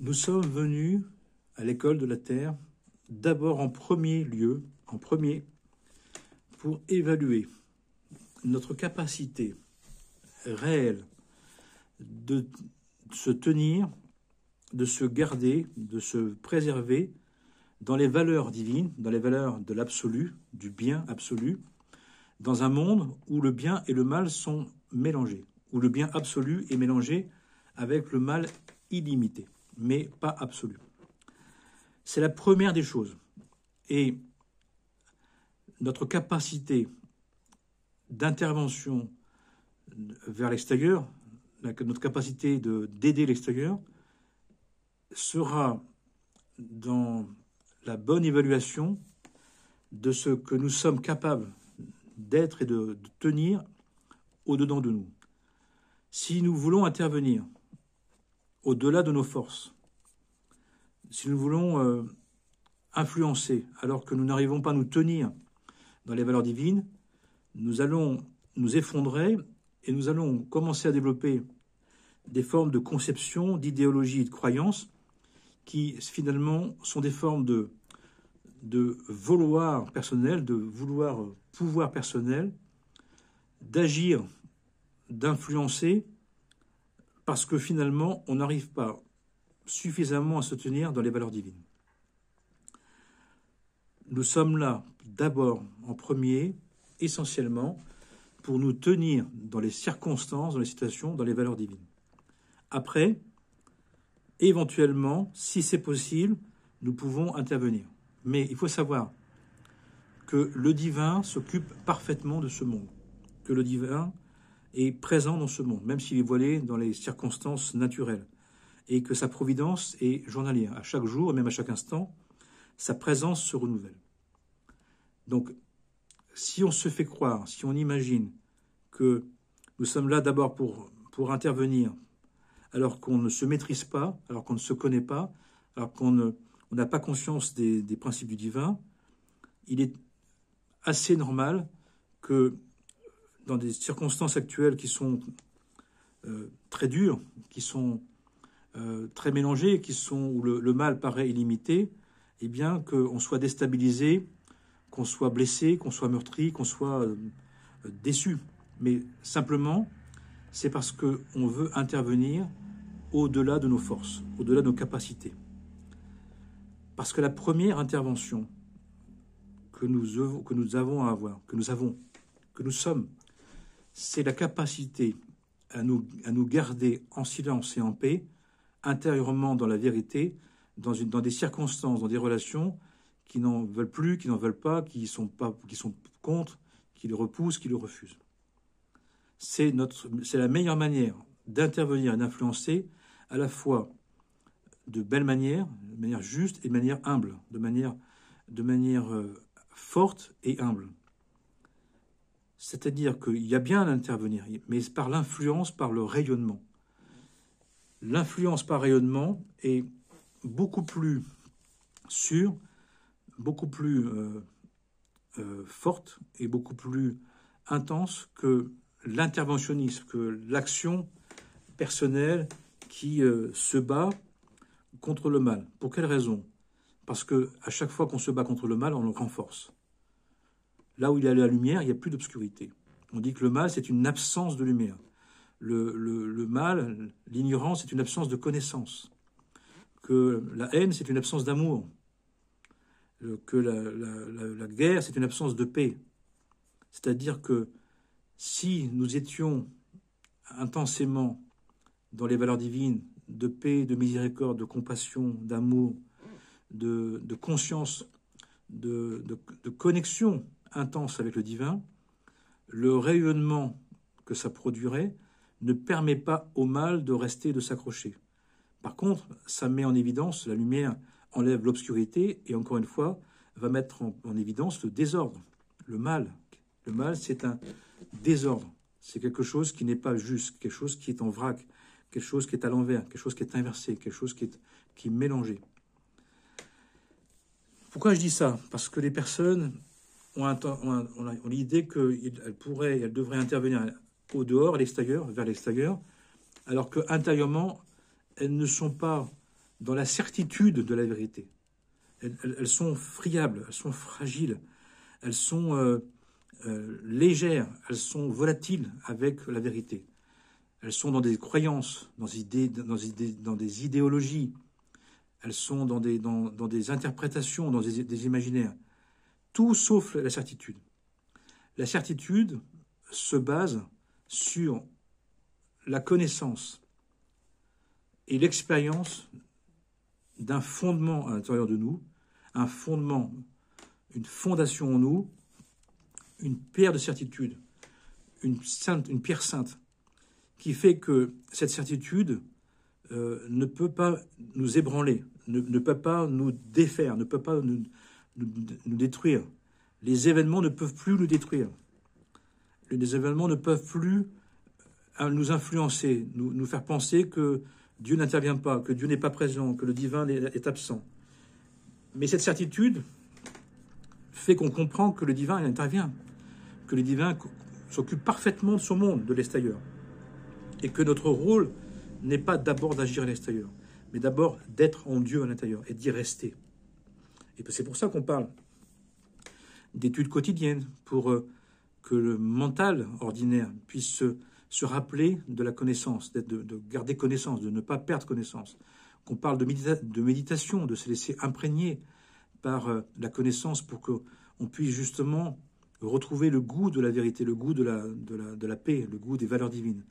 Nous sommes venus à l'école de la Terre d'abord en premier lieu, pour évaluer notre capacité réelle de se tenir, de se garder, de se préserver dans les valeurs divines, dans les valeurs de l'absolu, du bien absolu, dans un monde où le bien et le mal sont mélangés, où le bien absolu est mélangé avec le mal illimité, mais pas absolu. C'est la première des choses. Et notre capacité d'intervention vers l'extérieur, notre capacité d'aider l'extérieur, sera dans la bonne évaluation de ce que nous sommes capables d'être et de tenir au-dedans de nous. Si nous voulons intervenir au-delà de nos forces, si nous voulons influencer alors que nous n'arrivons pas à nous tenir dans les valeurs divines, nous allons nous effondrer et nous allons commencer à développer des formes de conception, d'idéologie et de croyances qui finalement sont des formes de vouloir personnel, de vouloir pouvoir personnel, d'agir, d'influencer, parce que finalement on n'arrive pas suffisamment à se tenir dans les valeurs divines. Nous sommes là d'abord en premier, essentiellement, pour nous tenir dans les circonstances, dans les situations, dans les valeurs divines. Après, éventuellement, si c'est possible, nous pouvons intervenir. Mais il faut savoir que le divin s'occupe parfaitement de ce monde, que le divin est présent dans ce monde, même s'il est voilé dans les circonstances naturelles, et que sa providence est journalière. À chaque jour, et même à chaque instant, sa présence se renouvelle. Donc, si on se fait croire, si on imagine que nous sommes là d'abord pour intervenir, alors qu'on ne se maîtrise pas, alors qu'on ne se connaît pas, alors qu'on n'a pas conscience des principes du divin, il est assez normal que dans des circonstances actuelles qui sont très dures, qui sont très mélangées, où le mal paraît illimité, eh bien qu'on soit déstabilisé, qu'on soit blessé, qu'on soit meurtri, qu'on soit déçu. Mais simplement, c'est parce qu'on veut intervenir au-delà de nos forces, au-delà de nos capacités. Parce que la première intervention que nous avons à avoir, que nous sommes, c'est la capacité à nous garder en silence et en paix, intérieurement dans la vérité, dans des circonstances, dans des relations qui n'en veulent plus, qui n'en veulent pas, qui sont contre, qui le repoussent, qui le refusent. C'est la meilleure manière d'intervenir et d'influencer, à la fois de belle manière, de manière juste et de manière humble, de manière forte et humble. C'est-à-dire qu'il y a bien à intervenir, mais par l'influence, par le rayonnement. L'influence par rayonnement est beaucoup plus sûre, beaucoup plus forte et beaucoup plus intense que l'interventionnisme, que l'action personnelle qui se bat contre le mal. Pour quelle raison? Parce qu'à chaque fois qu'on se bat contre le mal, on le renforce. Là où il y a la lumière, il n'y a plus d'obscurité. On dit que le mal, c'est une absence de lumière. Le mal, l'ignorance, c'est une absence de connaissance. Que la haine, c'est une absence d'amour. Que la guerre, c'est une absence de paix. C'est-à-dire que si nous étions intensément dans les valeurs divines de paix, de miséricorde, de compassion, d'amour, de conscience, de connexion intense avec le divin, le rayonnement que ça produirait ne permet pas au mal de rester, de s'accrocher. Par contre, ça met en évidence, la lumière enlève l'obscurité et encore une fois, va mettre en évidence le désordre, le mal. Le mal, c'est un désordre. C'est quelque chose qui n'est pas juste, quelque chose qui est en vrac, quelque chose qui est à l'envers, quelque chose qui est inversé, quelque chose qui est mélangé. Pourquoi je dis ça? Parce que les personnes ont l'idée qu'elles devraient intervenir au dehors, à l'extérieur, vers l'extérieur, alors qu'intérieurement, elles ne sont pas dans la certitude de la vérité. Elles sont friables, elles sont fragiles, elles sont légères, elles sont volatiles avec la vérité. Elles sont dans des croyances, dans des idéologies, elles sont dans des interprétations, dans des imaginaires. Tout sauf la certitude. La certitude se base sur la connaissance et l'expérience d'un fondement à l'intérieur de nous, un fondement, une fondation en nous, une pierre de certitude, une pierre sainte, qui fait que cette certitude ne peut pas nous ébranler, ne peut pas nous défaire, ne peut pas nous détruire. Les événements ne peuvent plus nous détruire. Les événements ne peuvent plus nous influencer, nous faire penser que Dieu n'intervient pas, que Dieu n'est pas présent, que le divin est absent. Mais cette certitude fait qu'on comprend que le divin intervient, que le divin s'occupe parfaitement de son monde, de l'extérieur. Et que notre rôle n'est pas d'abord d'agir à l'extérieur, mais d'abord d'être en Dieu à l'intérieur et d'y rester. Et c'est pour ça qu'on parle d'études quotidiennes, pour que le mental ordinaire puisse se rappeler de la connaissance, de garder connaissance, de ne pas perdre connaissance. Qu'on parle de méditation, de se laisser imprégner par la connaissance pour qu'on puisse justement retrouver le goût de la vérité, le goût de la paix, le goût des valeurs divines.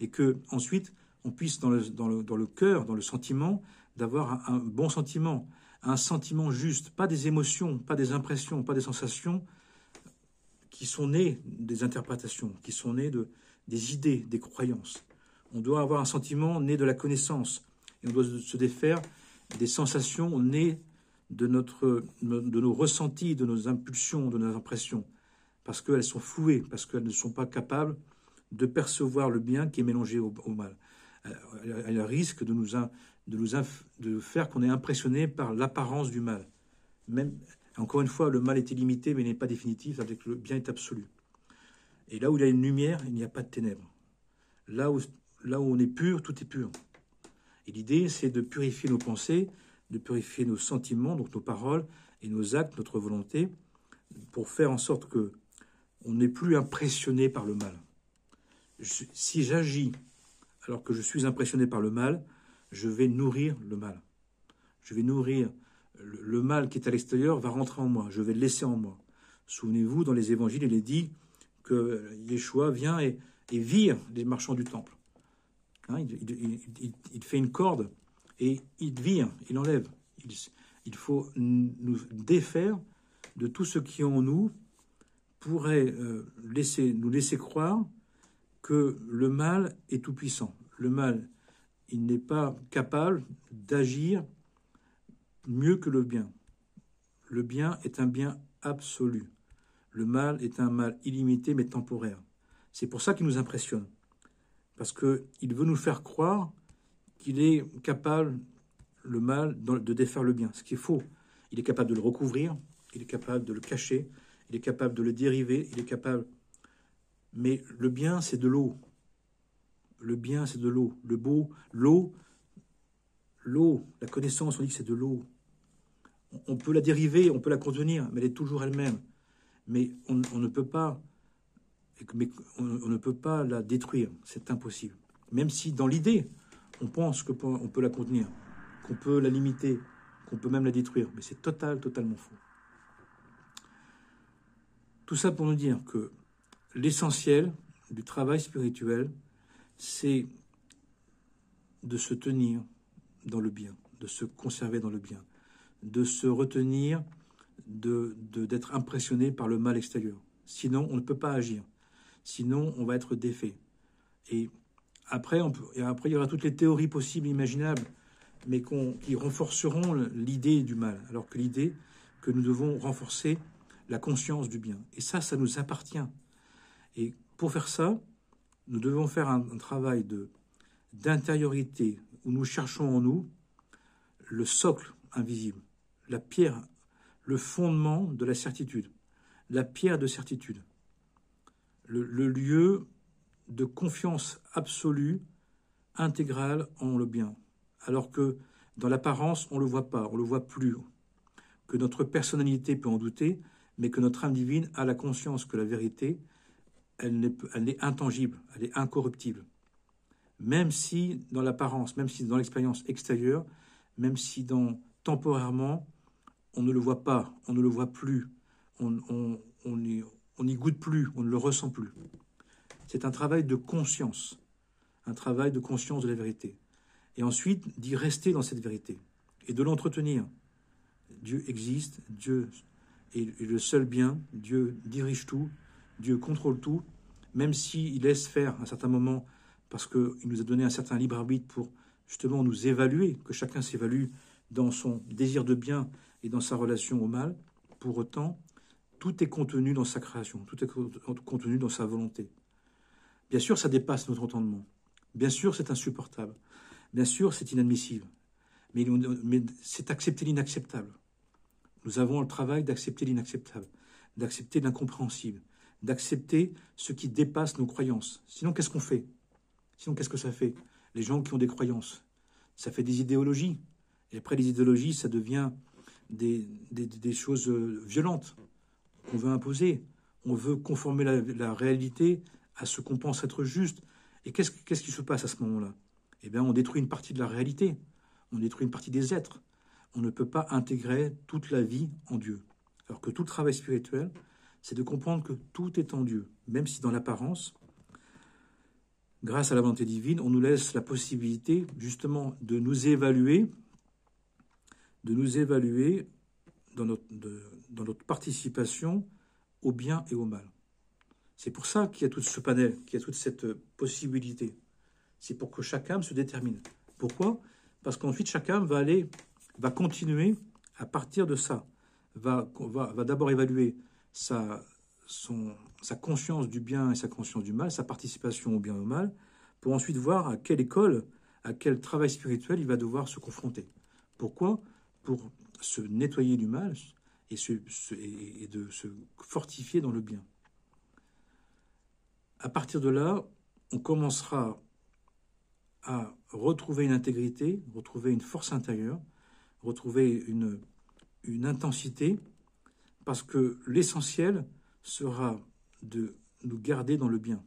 Et que ensuite on puisse dans le cœur, dans le sentiment, d'avoir un bon sentiment, un sentiment juste, pas des émotions, pas des impressions, pas des sensations qui sont nées des interprétations, qui sont nées des idées, des croyances. On doit avoir un sentiment né de la connaissance, et on doit se défaire des sensations nées de nos ressentis, de nos impulsions, de nos impressions, parce qu'elles sont flouées, parce qu'elles ne sont pas capables de percevoir le bien qui est mélangé au mal. Elle risque de faire qu'on est impressionné par l'apparence du mal. Même, encore une fois, le mal est illimité, mais il n'est pas définitif, avec le bien est absolu. Et là où il y a une lumière, il n'y a pas de ténèbres. Là où on est pur, tout est pur. Et l'idée, c'est de purifier nos pensées, de purifier nos sentiments, donc nos paroles et nos actes, notre volonté, pour faire en sorte que on n'est plus impressionné par le mal. Si j'agis alors que je suis impressionné par le mal, je vais nourrir le mal. Je vais nourrir le mal qui est à l'extérieur, va rentrer en moi. Je vais le laisser en moi. Souvenez-vous, dans les évangiles, il est dit que Yeshua vient et vire les marchands du temple. Hein, il fait une corde et il vire, il enlève. Il faut nous défaire de tout ce qui en nous pourrait nous laisser croire que le mal est tout-puissant. Le mal, il n'est pas capable d'agir mieux que le bien. Le bien est un bien absolu. Le mal est un mal illimité mais temporaire. C'est pour ça qu'il nous impressionne. Parce qu'il veut nous faire croire qu'il est capable, le mal, de défaire le bien. Ce qui est faux. Il est capable de le recouvrir, il est capable de le cacher, il est capable de le dériver, il est capable... Mais le bien, c'est de l'eau. Le bien, c'est de l'eau. Le beau, l'eau, la connaissance, on dit que c'est de l'eau. On peut la dériver, on peut la contenir, mais elle est toujours elle-même. Mais on ne peut pas, on ne peut pas la détruire. C'est impossible. Même si, dans l'idée, on pense qu'on peut la contenir, qu'on peut la limiter, qu'on peut même la détruire. Mais c'est totalement faux. Tout ça pour nous dire que l'essentiel du travail spirituel, c'est de se tenir dans le bien, de se conserver dans le bien, de se retenir d'être impressionné par le mal extérieur. Sinon, on ne peut pas agir. Sinon, on va être défait. Et après, il y aura toutes les théories possibles, imaginables, mais qui renforceront l'idée du mal, alors que l'idée que nous devons renforcer la conscience du bien. Et ça nous appartient. Et pour faire ça, nous devons faire un travail d'intériorité où nous cherchons en nous le socle invisible, la pierre, le fondement de la certitude, la pierre de certitude, le lieu de confiance absolue, intégrale en le bien. Alors que Dans l'apparence, on ne le voit pas, on ne le voit plus. Que notre personnalité peut en douter, mais que notre âme divine a la conscience que la vérité, elle est intangible, elle est incorruptible. Même si dans l'apparence, même si dans l'expérience extérieure, même si temporairement, on ne le voit pas, on ne le voit plus, on n'y goûte plus, on ne le ressent plus. C'est un travail de conscience de la vérité. Et ensuite, d'y rester dans cette vérité et de l'entretenir. Dieu existe, Dieu est le seul bien, Dieu dirige tout, Dieu contrôle tout, même s'il laisse faire à un certain moment, parce qu'il nous a donné un certain libre arbitre pour justement nous évaluer, que chacun s'évalue dans son désir de bien et dans sa relation au mal. Pour autant, tout est contenu dans sa création, tout est contenu dans sa volonté. Bien sûr, ça dépasse notre entendement. Bien sûr, c'est insupportable. Bien sûr, c'est inadmissible. Mais c'est accepter l'inacceptable. Nous avons le travail d'accepter l'inacceptable, d'accepter l'incompréhensible, d'accepter ce qui dépasse nos croyances. Sinon, qu'est-ce qu'on fait? Sinon, qu'est-ce que ça fait? Les gens qui ont des croyances, ça fait des idéologies. Et après, les idéologies, ça devient des choses violentes qu'on veut imposer. On veut conformer la réalité à ce qu'on pense être juste. Et qu'est-ce qui se passe à ce moment-là? Eh bien, on détruit une partie de la réalité. On détruit une partie des êtres. On ne peut pas intégrer toute la vie en Dieu. Alors que tout le travail spirituel, c'est de comprendre que tout est en Dieu. Même si dans l'apparence, grâce à la volonté divine, on nous laisse la possibilité justement de nous évaluer dans notre participation au bien et au mal. C'est pour ça qu'il y a tout ce panel, qu'il y a toute cette possibilité. C'est pour que chaque âme se détermine. Pourquoi? Parce qu'ensuite, chaque âme va continuer à partir de ça, va d'abord évaluer sa conscience du bien et sa conscience du mal, sa participation au bien et au mal, pour ensuite voir à quelle école, à quel travail spirituel il va devoir se confronter. Pourquoi? Pour se nettoyer du mal et de se fortifier dans le bien. À partir de là, on commencera à retrouver une intégrité, retrouver une force intérieure, retrouver une intensité, parce que l'essentiel sera de nous garder dans le bien.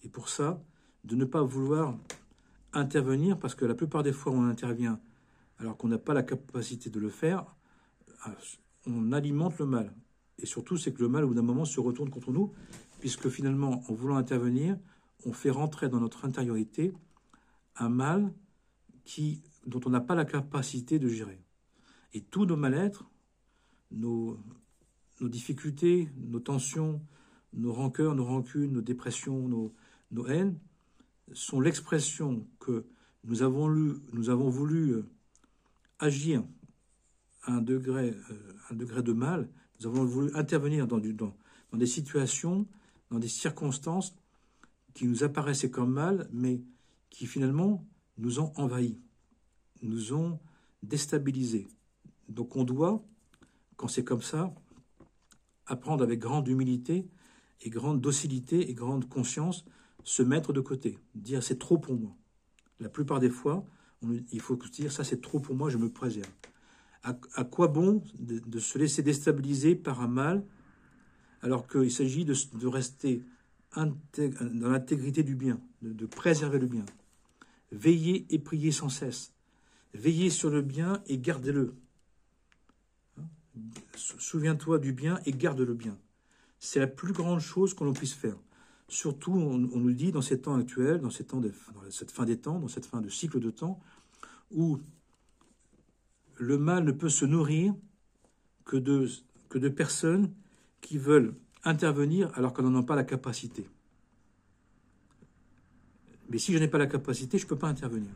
Et pour ça, de ne pas vouloir intervenir, parce que la plupart des fois, on intervient alors qu'on n'a pas la capacité de le faire, on alimente le mal. Et surtout, c'est que le mal, au bout d'un moment, se retourne contre nous, puisque finalement, en voulant intervenir, on fait rentrer dans notre intériorité un mal dont on n'a pas la capacité de gérer. Et tous nos mal-être, nos difficultés, nos tensions, nos rancœurs, nos rancunes, nos dépressions, nos haines, sont l'expression que nous avons voulu agir à un degré de mal. Nous avons voulu intervenir dans des situations, dans des circonstances qui nous apparaissaient comme mal, mais qui finalement nous ont envahis, nous ont déstabilisés. Donc on doit, quand c'est comme ça, apprendre avec grande humilité et grande docilité et grande conscience, se mettre de côté, dire c'est trop pour moi. La plupart des fois, il faut dire ça c'est trop pour moi, je me préserve. À quoi bon de se laisser déstabiliser par un mal alors qu'il s'agit de rester dans l'intégrité du bien, de préserver le bien. Veillez et priez sans cesse. Veillez sur le bien et gardez-le. Souviens-toi du bien et garde le bien. C'est la plus grande chose qu'on puisse faire. Surtout, on nous dit dans ces temps actuels, dans cette fin des temps, dans cette fin de cycle de temps, où le mal ne peut se nourrir que de personnes qui veulent intervenir alors qu'on n'en a pas la capacité. Mais si je n'ai pas la capacité, je ne peux pas intervenir.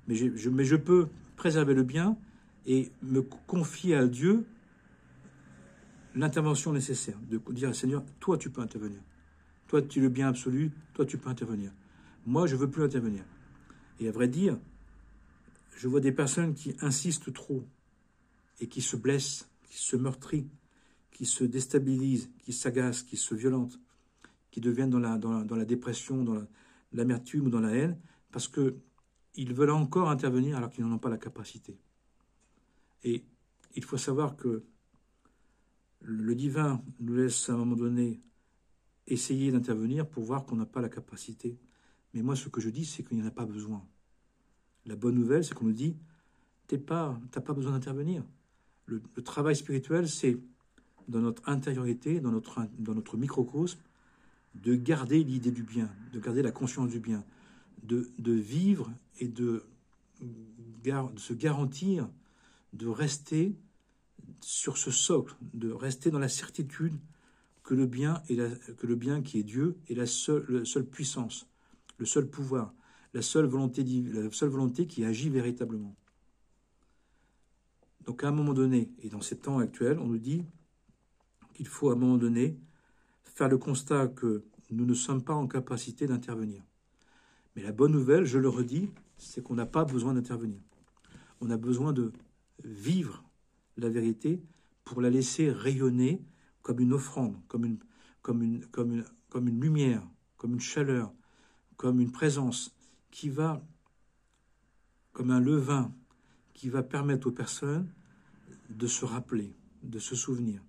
Mais je peux préserver le bien et me confier à Dieu l'intervention nécessaire, de dire Seigneur, toi tu peux intervenir. Toi tu es le bien absolu, toi tu peux intervenir. Moi je ne veux plus intervenir. Et à vrai dire, je vois des personnes qui insistent trop et qui se blessent, qui se meurtrissent, qui se déstabilisent, qui s'agacent, qui se violentent, qui deviennent dans la dépression, dans l'amertume ou dans la haine, parce que ils veulent encore intervenir alors qu'ils n'en ont pas la capacité. Et il faut savoir que le divin nous laisse à un moment donné essayer d'intervenir pour voir qu'on n'a pas la capacité. Mais moi, ce que je dis, c'est qu'il n'y en a pas besoin. La bonne nouvelle, c'est qu'on nous dit, t'as pas besoin d'intervenir. Le travail spirituel, c'est dans notre intériorité, dans notre microcosme, de garder l'idée du bien, de garder la conscience du bien, de vivre et de se garantir de rester sur ce socle, de rester dans la certitude que le bien qui est Dieu est la seule puissance, le seul pouvoir, la seule volonté qui agit véritablement. Donc à un moment donné, et dans ces temps actuels, on nous dit qu'il faut à un moment donné faire le constat que nous ne sommes pas en capacité d'intervenir. Mais la bonne nouvelle, je le redis, c'est qu'on n'a pas besoin d'intervenir. On a besoin de vivre la vérité pour la laisser rayonner comme une offrande, comme une lumière, comme une chaleur, comme une présence qui va, comme un levain, qui va permettre aux personnes de se rappeler, de se souvenir,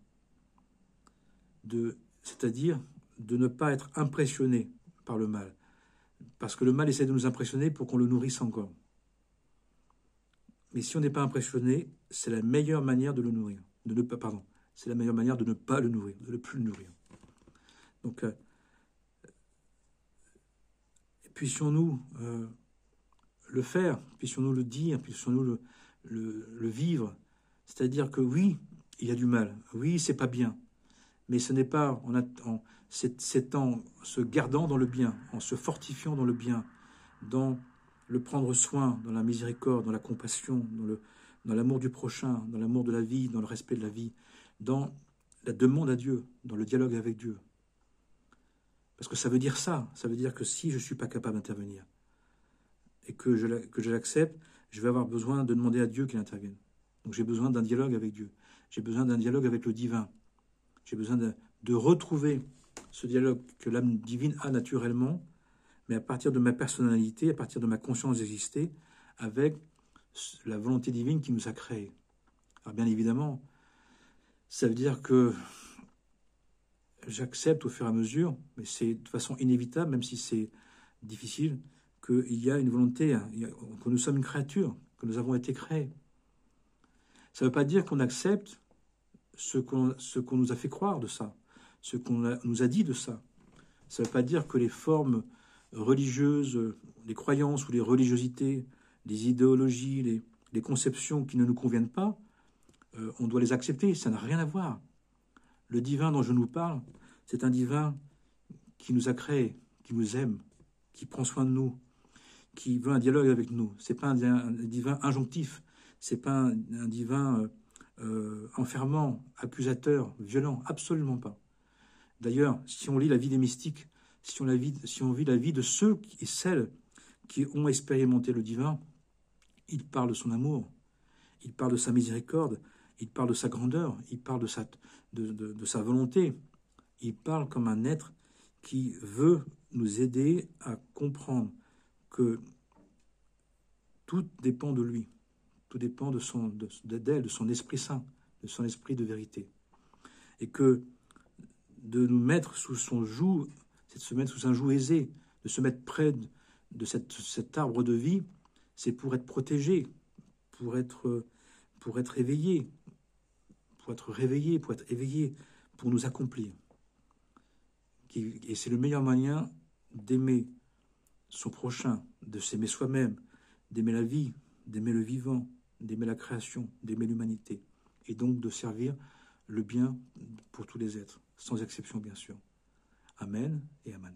c'est-à-dire de ne pas être impressionné par le mal. Parce que le mal essaie de nous impressionner pour qu'on le nourrisse encore. Mais si on n'est pas impressionné, c'est la meilleure manière de le nourrir. C'est la meilleure manière de ne pas le nourrir, de ne plus le nourrir. Donc, puissions-nous le faire, puissions-nous le dire, puissions-nous le vivre. C'est-à-dire que oui, il y a du mal, oui, c'est pas bien, mais ce n'est pas c'est en se gardant dans le bien, en se fortifiant dans le bien, dans le prendre soin, dans la miséricorde, dans la compassion, dans l'amour du prochain, dans l'amour de la vie, dans le respect de la vie, dans la demande à Dieu, dans le dialogue avec Dieu. Parce que ça veut dire ça veut dire que si je ne suis pas capable d'intervenir et que je l'accepte, je vais avoir besoin de demander à Dieu qu'il intervienne. Donc j'ai besoin d'un dialogue avec Dieu, j'ai besoin d'un dialogue avec le divin, j'ai besoin de retrouver ce dialogue que l'âme divine a naturellement, mais à partir de ma personnalité, à partir de ma conscience d'exister, avec la volonté divine qui nous a créés. Alors bien évidemment, ça veut dire que j'accepte au fur et à mesure, mais c'est de façon inévitable, même si c'est difficile, qu'il y a une volonté, que nous sommes une créature, que nous avons été créés. Ça ne veut pas dire qu'on accepte ce qu'on nous a fait croire de ça, ce qu'on nous a dit de ça. Ça ne veut pas dire que les formes religieuses, les croyances ou les religiosités, les idéologies, les conceptions qui ne nous conviennent pas, on doit les accepter. Ça n'a rien à voir. Le divin dont je nous parle, c'est un divin qui nous a créés, qui nous aime, qui prend soin de nous, qui veut un dialogue avec nous. C'est pas un divin injonctif, c'est pas un divin enfermant, accusateur, violent, absolument pas. D'ailleurs, si on lit la vie des mystiques, si on vit la vie de ceux et celles qui ont expérimenté le divin, il parle de son amour, il parle de sa miséricorde, il parle de sa grandeur, il parle de sa volonté. Il parle comme un être qui veut nous aider à comprendre que tout dépend de lui, tout dépend de son Esprit Saint, de son esprit de vérité. Et que de nous mettre sous son joug, c'est de se mettre sous un joug aisé, de se mettre près de cet arbre de vie, c'est pour être protégé, pour être éveillé, pour être réveillé, pour être éveillé, pour nous accomplir. Et c'est le meilleur moyen d'aimer son prochain, de s'aimer soi-même, d'aimer la vie, d'aimer le vivant, d'aimer la création, d'aimer l'humanité, et donc de servir le bien pour tous les êtres, sans exception bien sûr. Amen et Amen.